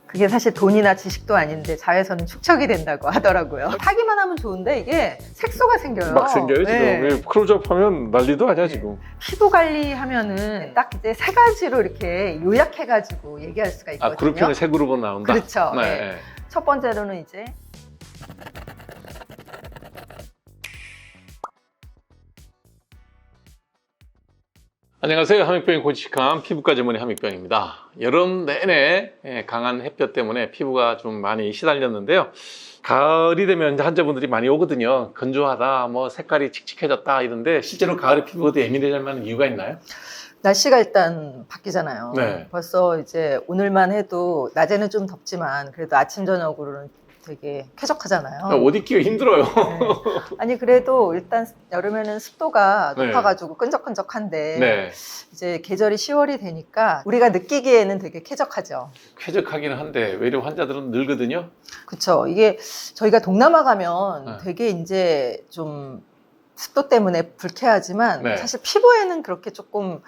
그게 사실 돈이나 지식도 아닌데 자외선은 축적이 된다고 하더라고요. 타기만 하면 좋은데 이게 색소가 생겨요. 막 생겨요 지금. 네. 클로즈업 하면 난리도 아니야 지금. 피부 관리하면은 딱 이제 세 가지로 이렇게 요약해가지고 얘기할 수가 있거든요. 그룹형의 세 그룹은 나온다. 그렇죠. 네. 네. 첫 번째로는 이제 안녕하세요. 함익병 고지식한 피부과 전문의 함익병입니다. 여름 내내 강한 햇볕 때문에 피부가 좀 많이 시달렸는데요. 가을이 되면 이제 환자분들이 많이 오거든요. 건조하다, 뭐 색깔이 칙칙해졌다 이런데 실제로 가을에 피부가 더 예민해질 만한 이유가 있나요? 날씨가 일단 바뀌잖아요. 네. 벌써 이제 오늘만 해도 낮에는 좀 덥지만 그래도 아침 저녁으로는 되게 쾌적하잖아요. 옷 입기가 힘들어요. 네. 아니 그래도 일단 여름에는 습도가 네. 높아가지고 끈적끈적한데 네. 이제 계절이 10월이 되니까 우리가 느끼기에는 되게 쾌적하죠. 쾌적하기는 한데 외려 환자들은 늘거든요. 그렇죠. 이게 저희가 동남아 가면 네. 되게 이제 좀 습도 때문에 불쾌하지만 네. 사실 피부에는 그렇게 조금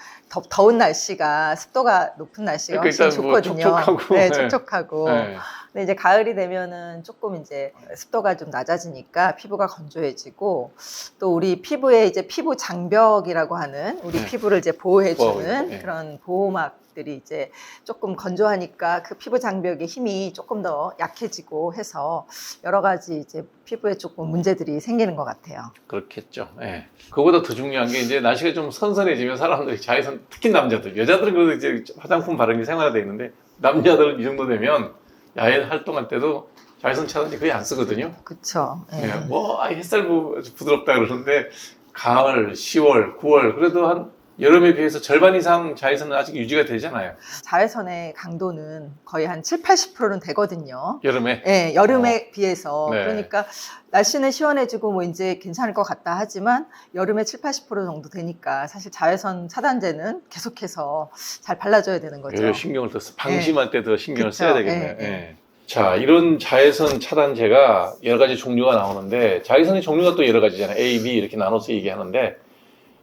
더운 날씨가 습도가 높은 날씨가 그러니까 훨씬 일단 뭐 좋거든요. 촉촉하고, 네, 네. 촉촉하고. 네. 근데 이제 가을이 되면은 조금 이제 습도가 좀 낮아지니까 피부가 건조해지고 또 우리 피부에 이제 피부 장벽이라고 하는 우리 네. 피부를 이제 보호해주는 네. 그런 보호막들이 이제 조금 건조하니까 그 피부 장벽의 힘이 조금 더 약해지고 해서 여러 가지 이제 피부에 조금 문제들이 생기는 것 같아요. 그렇겠죠. 예. 그거보다 더 중요한 게 이제 날씨가 좀 선선해지면 사람들이 자외선, 특히 남자들, 여자들은 그래도 이제 화장품 바르는 게 생활화되어 있는데 남자들은 이 정도 되면 야외 활동할 때도 자외선 차단제 거의 안 쓰거든요. 그렇죠. 예. 뭐 햇살 부드럽다 그러는데 가을, 10월, 9월 그래도 한 여름에 비해서 절반 이상 자외선은 아직 유지가 되잖아요. 자외선의 강도는 거의 한 7, 80%는 되거든요. 여름에. 네, 여름에 비해서. 네. 그러니까 날씨는 시원해지고 뭐 이제 괜찮을 것 같다 하지만 여름에 7, 80% 정도 되니까 사실 자외선 차단제는 계속해서 잘 발라줘야 되는 거죠. 오히려 신경을 더 방심할 때 더 신경을 그쵸. 써야 되겠네요. 네, 네. 예. 자, 이런 자외선 차단제가 여러 가지 종류가 나오는데 자외선의 종류가 또 여러 가지잖아요. A, B 이렇게 나눠서 얘기하는데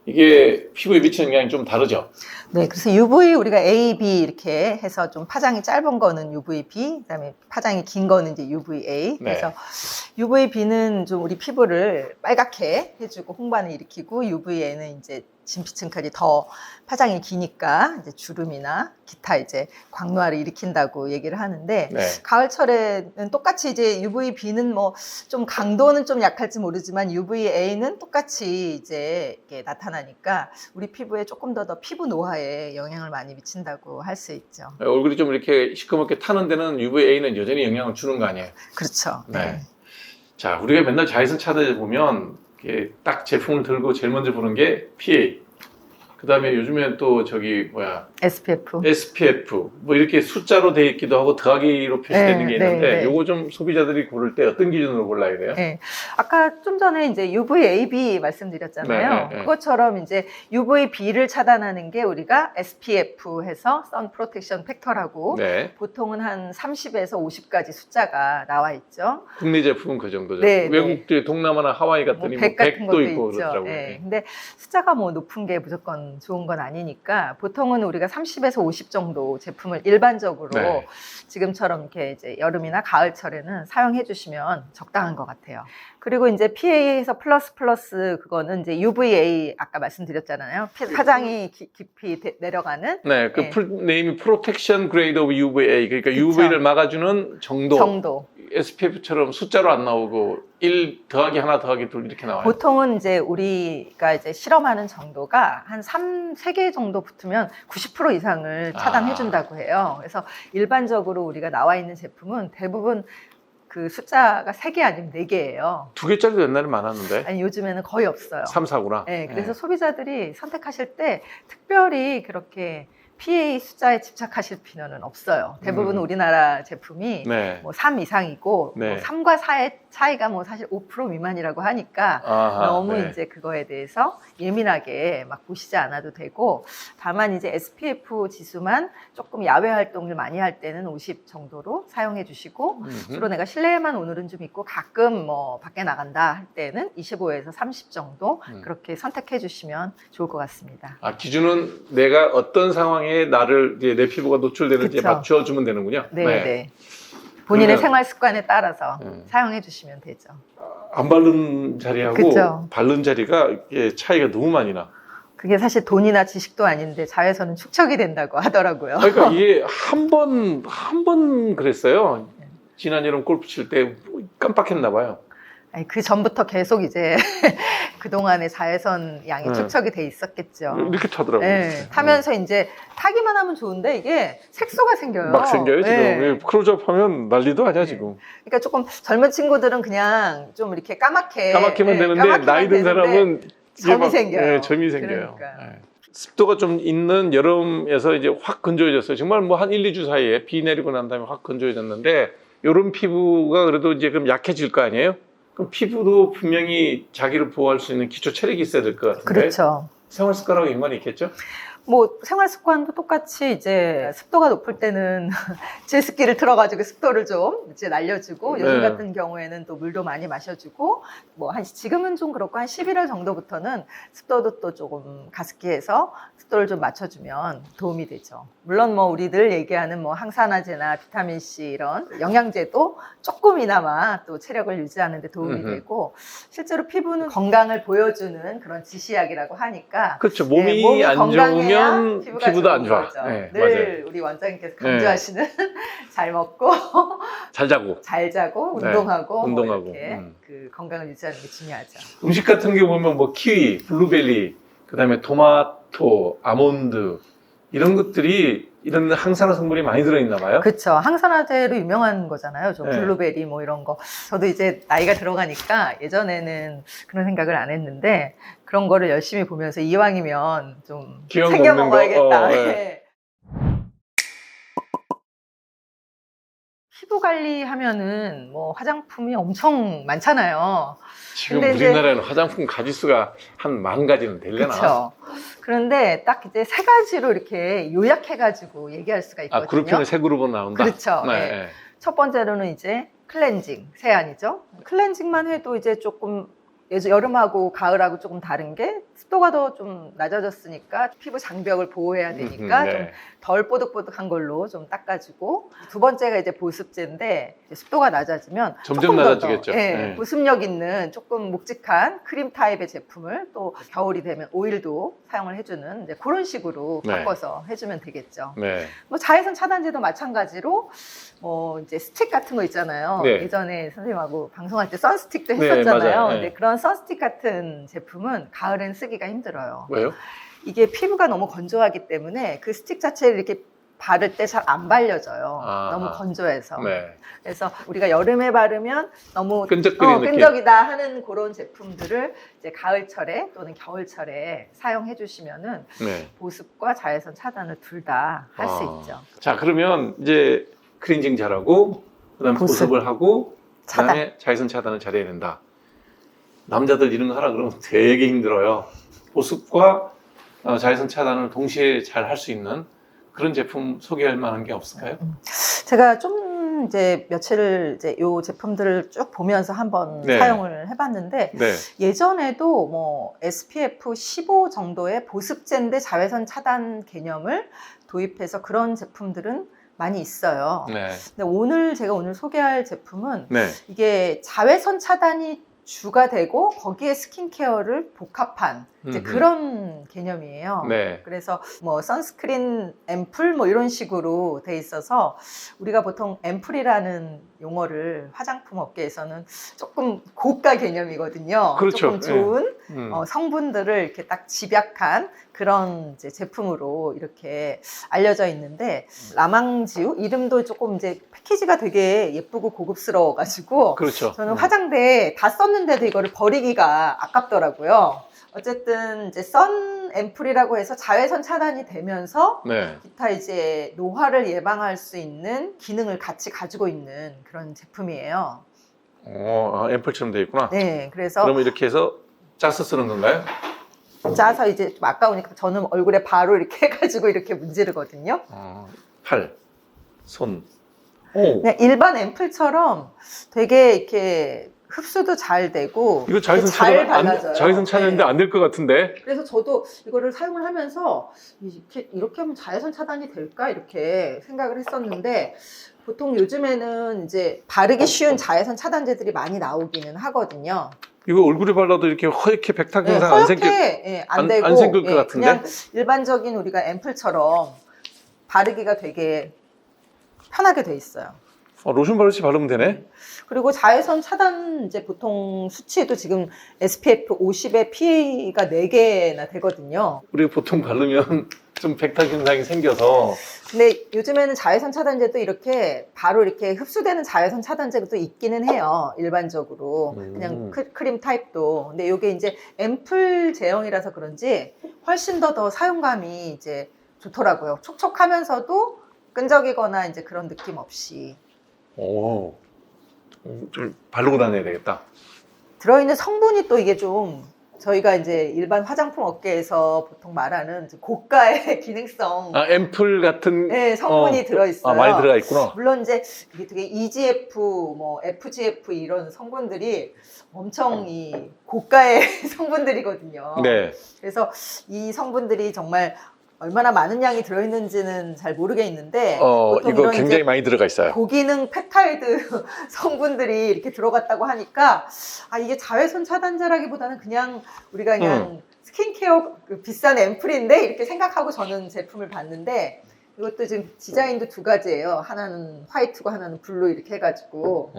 이게 피부에 미치는 영향이 좀 다르죠. 네, 그래서 UV 우리가 A, B 이렇게 해서 좀 파장이 짧은 거는 UVB, 그다음에 파장이 긴 거는 이제 UVA. 그래서 UVB는 좀 우리 피부를 빨갛게 해주고 홍반을 일으키고 UVA는 이제 진피층까지 더 파장이 기니까 이제 주름이나 기타 이제 광노화를 일으킨다고 얘기를 하는데 네. 가을철에는 똑같이 이제 UVB는 뭐 좀 강도는 좀 약할지 모르지만 UVA는 똑같이 이제 이렇게 나타나니까 우리 피부에 조금 더 피부 노화에 영향을 많이 미친다고 할 수 있죠. 얼굴이 좀 이렇게 시커멓게 타는 데는 UVA는 여전히 영향을 주는 거 아니에요? 그렇죠. 네. 자, 우리가 맨날 자외선 차단제 보면 이렇게 딱 제품을 들고 제일 먼저 보는 게 PA. 그 다음에 요즘엔 또 저기 SPF. SPF 뭐 이렇게 숫자로 돼 있기도 하고 더하기로 표시되는 네, 게 있는데 네, 네. 요거 좀 소비자들이 고를 때 어떤 기준으로 골라야 돼요? 네. 아까 좀 전에 이제 UVAB 말씀드렸잖아요. 네, 네, 네. 그것처럼 이제 UVB를 차단하는 게 우리가 SPF 해서 Sun Protection Factor라고 네. 보통은 한 30에서 50까지 숫자가 나와 있죠. 국내 제품은 그 정도죠. 네, 외국들 동남아나 하와이 갔더니 뭐 100 같은 100도 것도 있고 있죠. 그렇더라고요. 네. 근데 숫자가 뭐 높은 게 무조건 좋은 건 아니니까 보통은 우리가 30에서 50 정도 제품을 일반적으로 네. 지금처럼 이렇게 이제 여름이나 가을철에는 사용해 주시면 적당한 것 같아요. 그리고 이제 PA에서 플러스 그거는 이제 UVA 아까 말씀드렸잖아요. 파장이 깊이 내려가는 네, 그 네. 네임이 Protection Grade of UVA 그러니까 그쵸. UV를 막아주는 정도. SPF처럼 숫자로 안 나오고 1 더하기 하나 더하기 둘 이렇게 나와요. 보통은 이제 우리가 이제 실험하는 정도가 한 3개 정도 붙으면 90% 이상을 차단해 준다고 해요. 그래서 일반적으로 우리가 나와 있는 제품은 대부분 그 숫자가 3개 아니면 4개예요. 2개짜리도 옛날에 많았는데 아니 요즘에는 거의 없어요. 3, 4구나. 네, 그래서 소비자들이 선택하실 때 특별히 그렇게 PA 숫자에 집착하실 필요는 없어요. 대부분 우리나라 제품이 네. 뭐 3 이상이고 네. 뭐 3과 4의 차이가 뭐 사실 5% 미만이라고 하니까 아하, 너무 네. 이제 그거에 대해서 예민하게 막 보시지 않아도 되고 다만 이제 SPF 지수만 조금 야외 활동을 많이 할 때는 50 정도로 사용해 주시고 주로 내가 실내에만 오늘은 좀 있고 가끔 뭐 밖에 나간다 할 때는 25에서 30 정도 그렇게 선택해 주시면 좋을 것 같습니다. 기준은 내가 어떤 상황에 상황에 나를 이제 내 피부가 노출되는지 그쵸. 맞춰주면 되는군요. 네. 본인의 그러면- 생활 습관에 따라서 사용해 주시면 되죠. 안 바른 자리하고 그쵸. 바른 자리가 이게 차이가 너무 많이 나. 그게 사실 돈이나 지식도 아닌데 자외선은 축적이 된다고 하더라고요. 그러니까 이게 한 번 그랬어요. 지난 여름 골프 칠 때 깜빡했나 봐요. 아니, 그 전부터 계속 이제 그동안의 자외선 양이 네. 축적이 돼 있었겠죠. 이렇게 타더라고요. 네, 타면서 이제 타기만 하면 좋은데 이게 색소가 생겨요. 막 생겨요 지금. 네. 클로즈업 하면 난리도 아니야 네. 지금. 그러니까 조금 젊은 친구들은 그냥 좀 이렇게 까맣게만 되는데 까맣게만 나이 든 되는데 사람은 이게 점이 막- 생겨요. 네, 점이 생겨요. 그러니까요. 네. 습도가 좀 있는 여름에서 이제 확 건조해졌어요. 정말 뭐 한 1, 2주 사이에 비 내리고 난 다음에 확 건조해졌는데 이런 피부가 그래도 이제 그럼 약해질 거 아니에요? 그럼 피부도 분명히 자기를 보호할 수 있는 기초 체력이 있어야 될 것 같은데 그렇죠. 생활 습관하고 연관이 있겠죠? 뭐 생활 습관도 똑같이 이제 습도가 높을 때는 제습기를 틀어가지고 습도를 좀 이제 날려주고 요즘 네. 같은 경우에는 또 물도 많이 마셔주고 뭐 한 지금은 좀 그렇고 한 11월 정도부터는 습도도 또 조금 가습기해서 습도를 좀 맞춰주면 도움이 되죠. 물론 뭐 우리들 얘기하는 뭐 항산화제나 비타민 C 이런 영양제도 조금이나마 또 체력을 유지하는 데 도움이 음흠. 되고 실제로 피부는 건강을 보여주는 그런 지시약이라고 하니까 그렇죠. 네, 몸이 안 건강해야 좋으면 피부가 피부도 안 좋은 좋아. 거죠. 네, 늘 맞아요. 우리 원장님께서 강조하시는 잘 먹고 잘 자고. 잘 자고 네, 운동하고 운동하고. 뭐 이렇게 그 건강을 유지하는 게 중요하죠. 음식 같은 게 보면 뭐 키위, 블루베리, 그다음에 토마토, 아몬드 이런 것들이 이런 항산화 성분이 많이 들어있나 봐요. 그렇죠. 항산화제로 유명한 거잖아요. 저 네. 블루베리 뭐 이런 거. 저도 이제 나이가 들어가니까 예전에는 그런 생각을 안 했는데 그런 거를 열심히 보면서 이왕이면 좀 기왕 챙겨 먹는 거, 먹어야겠다. 네. 네. 피부 관리하면은 뭐 화장품이 엄청 많잖아요. 지금 근데 이제- 우리나라에는 화장품 가지수가 한 10,000가지는 되려나? 그렇죠. 그런데 딱 이제 세 가지로 이렇게 요약해가지고 얘기할 수가 있거든요. 아, 그룹핑은 세 그룹은 나온다? 그렇죠. 네. 네. 네. 첫 번째로는 이제 클렌징, 세안이죠. 클렌징만 해도 이제 조금 여름하고 가을하고 조금 다른 게 습도가 더 좀 낮아졌으니까 피부 장벽을 보호해야 되니까 네. 좀 덜 뽀득뽀득한 걸로 좀 닦아주고 두 번째가 이제 보습제인데 이제 습도가 낮아지면 점점 조금 더 낮아지겠죠. 예, 네. 보습력 있는 조금 묵직한 크림 타입의 제품을 또 겨울이 되면 오일도 사용을 해주는 이제 그런 식으로 네. 바꿔서 해주면 되겠죠. 네. 뭐 자외선 차단제도 마찬가지로 뭐 이제 스틱 같은 거 있잖아요. 네. 예전에 선생님하고 방송할 때 선스틱도 네, 했었잖아요. 맞아요. 네. 근데 그런 선스틱 같은 제품은 가을엔 쓰기가 힘들어요. 왜요? 이게 피부가 너무 건조하기 때문에 그 스틱 자체를 이렇게 바를 때 잘 안 발려져요. 아. 너무 건조해서. 네. 그래서 우리가 여름에 바르면 너무 끈적거리는 느낌. 끈적이다 하는 그런 제품들을 이제 가을철에 또는 겨울철에 사용해 주시면은 네. 보습과 자외선 차단을 둘 다 할 수 아. 있죠. 자, 그러면 이제 클렌징 잘하고, 그 다음에 보습. 보습을 하고, 그 차단. 다음에 자외선 차단을 잘해야 된다. 남자들 이런 거 하라 그러면 되게 힘들어요. 보습과 자외선 차단을 동시에 잘 할 수 있는 그런 제품 소개할 만한 게 없을까요? 제가 좀 이제 며칠 이제 요 제품들을 쭉 보면서 한번 네. 사용을 해봤는데 네. 예전에도 뭐 SPF 15 정도의 보습제인데 자외선 차단 개념을 도입해서 그런 제품들은 많이 있어요. 네. 근데 오늘 제가 오늘 소개할 제품은 네. 이게 자외선 차단이 주가 되고 거기에 스킨케어를 복합한 이제 음흠. 그런 개념이에요. 네. 그래서 뭐 선스크린 앰플 뭐 이런 식으로 돼 있어서 우리가 보통 앰플이라는 용어를 화장품 업계에서는 조금 고가 개념이거든요. 그렇죠. 조금 좋은 성분들을 이렇게 딱 집약한 그런 이제 제품으로 이렇게 알려져 있는데 라망지우 이름도 조금 이제 패키지가 되게 예쁘고 고급스러워가지고 그렇죠. 저는 화장대에 다 썼는데도 이거를 버리기가 아깝더라고요. 어쨌든 이제 선 앰플이라고 해서 자외선 차단이 되면서 네. 기타 이제 노화를 예방할 수 있는 기능을 같이 가지고 있는 그런 제품이에요. 앰플처럼 되어 있구나. 네, 그래서 그러면 이렇게 해서 짜서 쓰는 건가요? 짜서 이제 좀 아까우니까 저는 얼굴에 바로 이렇게 해가지고 이렇게 문지르거든요. 팔, 손. 오. 그냥 일반 앰플처럼 되게 이렇게 흡수도 잘 되고 이거 자외선 잘 차단 안, 발라져요. 자외선 차단인데 네. 안 될 것 같은데. 그래서 저도 이거를 사용을 하면서 이렇게 하면 자외선 차단이 될까 이렇게 생각을 했었는데 보통 요즘에는 이제 바르기 쉬운 자외선 차단제들이 많이 나오기는 하거든요. 이거 얼굴에 발라도 이렇게 허옇게 백탁 네, 현상 안 생길 허옇게 안 되고 안 생길 것 같은데? 그냥 일반적인 우리가 앰플처럼 바르기가 되게 편하게 돼 있어요. 로션 바르듯이 바르면 되네. 그리고 자외선 차단 이제 보통 수치도 지금 SPF 50에 PA가 4개나 되거든요. 우리가 보통 바르면 좀 백탁 현상이 생겨서 근데 요즘에는 자외선 차단제도 이렇게 바로 이렇게 흡수되는 자외선 차단제도 있기는 해요. 일반적으로. 그냥 크림 타입도. 근데 이게 이제 앰플 제형이라서 그런지 훨씬 더 사용감이 이제 좋더라고요. 촉촉하면서도 끈적이거나 이제 그런 느낌 없이. 좀 바르고 다녀야 되겠다. 들어있는 성분이 또 이게 좀 저희가 이제 일반 화장품 업계에서 보통 말하는 고가의 기능성 앰플 같은 네, 성분이 들어있어요. 많이 들어가 있구나. 물론 이제 이게 되게 EGF, 뭐 FGF 이런 성분들이 엄청 이 고가의 성분들이거든요. 네. 그래서 이 성분들이 정말 얼마나 많은 양이 들어있는지는 잘 모르겠는데 보통 이거 이런 굉장히 이제 많이 들어가 있어요. 고기능 펩타이드 성분들이 이렇게 들어갔다고 하니까 이게 자외선 차단제라기보다는 그냥 우리가 그냥 스킨케어 그 비싼 앰플인데 이렇게 생각하고 저는 제품을 봤는데 이것도 지금 디자인도 2가지예요. 하나는 화이트고 하나는 블루 이렇게 해가지고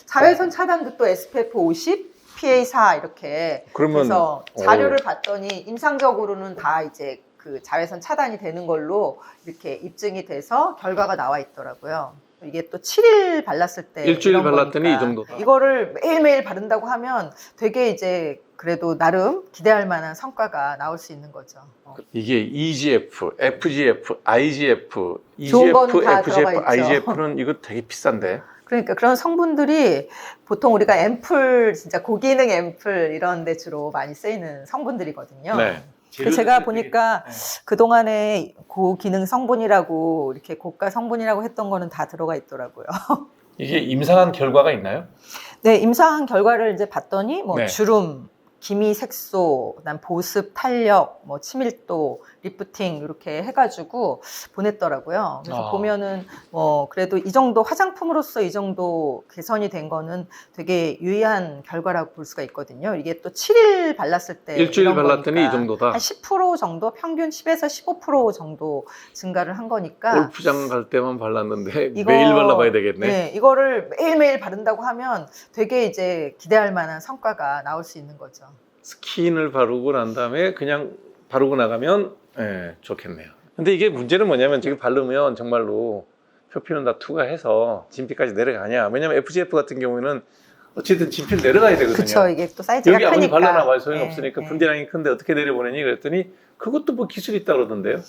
자외선 차단도 또 SPF 50, PA 4 이렇게 그래서 자료를 봤더니 임상적으로는 다 이제 그 자외선 차단이 되는 걸로 이렇게 입증이 돼서 결과가 나와 있더라고요. 이게 또 7일 발랐을 때 일주일 이런 발랐더니 거니까 이 정도. 이거를 매일매일 바른다고 하면 되게 이제 그래도 나름 기대할 만한 성과가 나올 수 있는 거죠. 이게 EGF, FGF, IGF, 좋은 거는 EGF, 다 FGF, 들어가 있죠. IGF는 이거 되게 비싼데. 그러니까 그런 성분들이 보통 우리가 앰플 진짜 고기능 앰플 이런 데 주로 많이 쓰이는 성분들이거든요. 네. 그 제가 보니까 그동안에 고기능 성분이라고 이렇게 고가 성분이라고 했던 거는 다 들어가 있더라고요. 이게 임상한 결과가 있나요? 네, 임상한 결과를 이제 봤더니 뭐 네. 주름, 기미 색소, 그다음 보습, 탄력, 뭐 치밀도, 리프팅 이렇게 해가지고 보냈더라고요. 그래서 보면은 뭐 그래도 이 정도 화장품으로서 이 정도 개선이 된 거는 되게 유의한 결과라고 볼 수가 있거든요. 이게 또 7일 발랐을 때 일주일 이런 발랐더니 거니까 이 정도다. 한 10% 정도 평균 10에서 15% 정도 증가를 한 거니까 골프장 갈 때만 발랐는데 이거, 매일 발라봐야 되겠네. 네, 이거를 매일매일 바른다고 하면 되게 이제 기대할 만한 성과가 나올 수 있는 거죠. 스킨을 바르고 난 다음에 그냥 바르고 나가면 좋겠네요. 근데 이게 문제는 뭐냐면 지금 바르면 정말로 표피는 다 투과해서 진피까지 내려가냐. 왜냐면 FGF 같은 경우에는 어쨌든 진피를 내려가야 되거든요. 그렇죠. 이게 또 사이즈가 여기 아무리 크니까. 발라놔봐야 소용없으니까 네. 분대량이 큰데 어떻게 내려보내니 그랬더니 그것도 뭐 기술이 있다 그러던데요.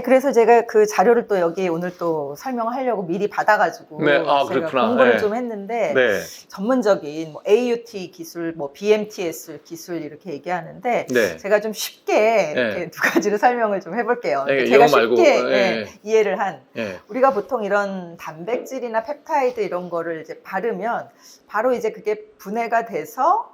그래서 제가 그 자료를 또 여기 오늘 또 설명하려고 미리 받아가지고 네, 제가 그렇구나. 공부를 네. 좀 했는데 네. 전문적인 뭐 AUT 기술, 뭐 BMTS 기술 이렇게 얘기하는데 네. 제가 좀 쉽게 이렇게 네. 두 가지로 설명을 좀 해볼게요. 네, 제가 영어 말고. 쉽게 네. 이해를 한 네. 우리가 보통 이런 단백질이나 펩타이드 이런 거를 이제 바르면 바로 이제 그게 분해가 돼서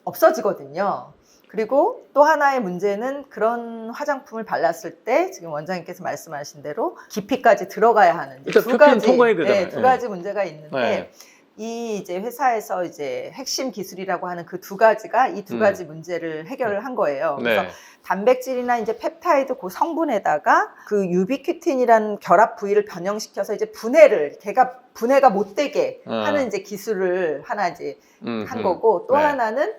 없어지거든요. 그리고 또 하나의 문제는 그런 화장품을 발랐을 때 지금 원장님께서 말씀하신 대로 깊이까지 들어가야 하는 일단 표피는 통과해야 되잖아요. 두 가지 문제가 있는데 네. 이 이제 회사에서 이제 핵심 기술이라고 하는 그 2가지가 이 2가지 문제를 해결을 한 거예요. 그래서 네. 단백질이나 이제 펩타이드 그 성분에다가 그 유비큐틴이라는 결합 부위를 변형시켜서 이제 걔가 분해가 못 되게 하는 이제 기술을 하나 이제 한 거고 또 네. 하나는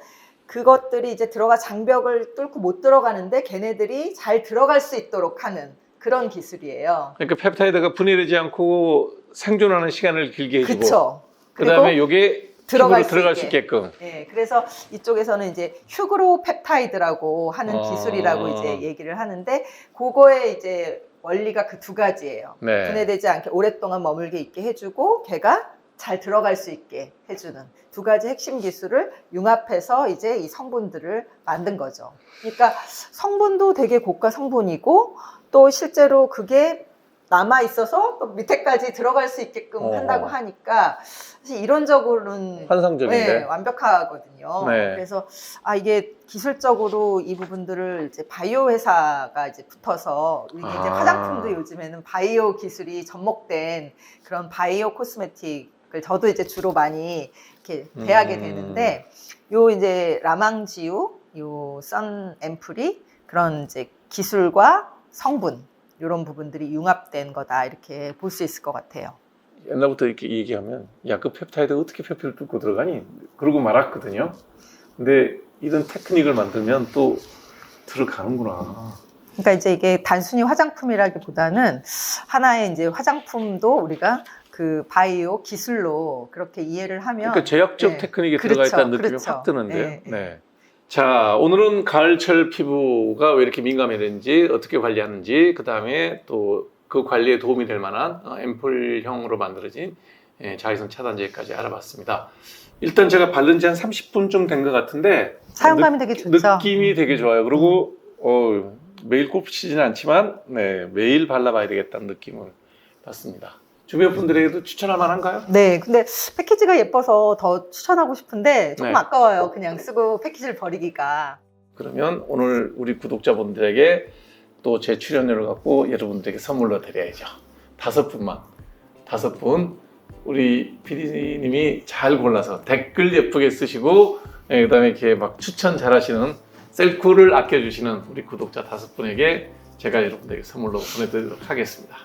그것들이 이제 장벽을 뚫고 못 들어가는데 걔네들이 잘 들어갈 수 있도록 하는 그런 기술이에요. 그러니까 펩타이드가 분해되지 않고 생존하는 시간을 길게 해주고 그쵸. 그다음에 이게 들어갈 들어갈 수 수 있게끔. 네, 그래서 이쪽에서는 이제 휴그로 펩타이드라고 하는 기술이라고 이제 얘기를 하는데 그거의 이제 원리가 그 2가지예요. 네. 분해되지 않게 오랫동안 머물게 있게 해주고 걔가 잘 들어갈 수 있게 해주는 2가지 핵심 기술을 융합해서 이제 이 성분들을 만든 거죠. 그러니까 성분도 되게 고가 성분이고 또 실제로 그게 남아 있어서 또 밑에까지 들어갈 수 있게끔 한다고 하니까 사실 이론적으로는 환상적인데. 네, 완벽하거든요. 네. 그래서 이게 기술적으로 이 부분들을 이제 바이오 회사가 이제 붙어서 이게 이제 화장품도 요즘에는 바이오 기술이 접목된 그런 바이오 코스메틱을 저도 이제 주로 많이 이렇게 대하게 되는데 요 이제 라망지우, 요 선 앰플이 그런 이제 기술과 성분 이런 부분들이 융합된 거다 이렇게 볼 수 있을 것 같아요. 옛날부터 이렇게 얘기하면 야, 그 펩타이드 어떻게 표피를 뚫고 들어가니? 그러고 말았거든요. 근데 이런 테크닉을 만들면 또 들어가는구나. 그러니까 이제 이게 단순히 화장품이라기보다는 하나의 이제 화장품도 우리가 그 바이오 기술로 그렇게 이해를 하면 그러니까 제약적 네. 테크닉이 그렇죠, 들어가 있다는 느낌이 그렇죠. 확 드는데요. 네, 네. 네. 자, 오늘은 가을철 피부가 왜 이렇게 민감해지는지, 어떻게 관리하는지, 그 다음에 또 그 관리에 도움이 될 만한 앰플형으로 만들어진 자외선 차단제까지 알아봤습니다. 일단 제가 바른 지 한 30분쯤 된 것 같은데 사용감이 되게 좋죠. 느낌이 되게 좋아요. 그리고 매일 꼽히지는 않지만 매일 발라봐야 되겠다는 느낌을 받습니다. 주변 분들에게도 추천할 만한가요? 네, 근데 패키지가 예뻐서 더 추천하고 싶은데 조금 네. 아까워요. 그냥 쓰고 패키지를 버리기가. 그러면 오늘 우리 구독자분들에게 또 제 출연료를 갖고 여러분들에게 선물로 드려야죠. 5분 우리 PD님이 잘 골라서 댓글 예쁘게 쓰시고 그 다음에 이렇게 막 추천 잘하시는 셀쿨을 아껴주시는 우리 구독자 5분에게 제가 여러분들에게 선물로 보내드리도록 하겠습니다.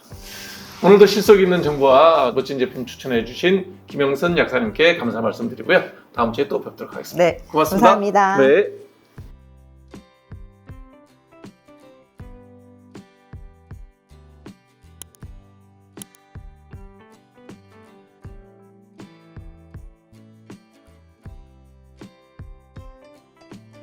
오늘도 실속 있는 정보와 멋진 제품 추천해 주신 김영선 약사님께 감사 말씀드리고요. 다음 주에 또 뵙도록 하겠습니다. 네, 고맙습니다. 감사합니다. 네.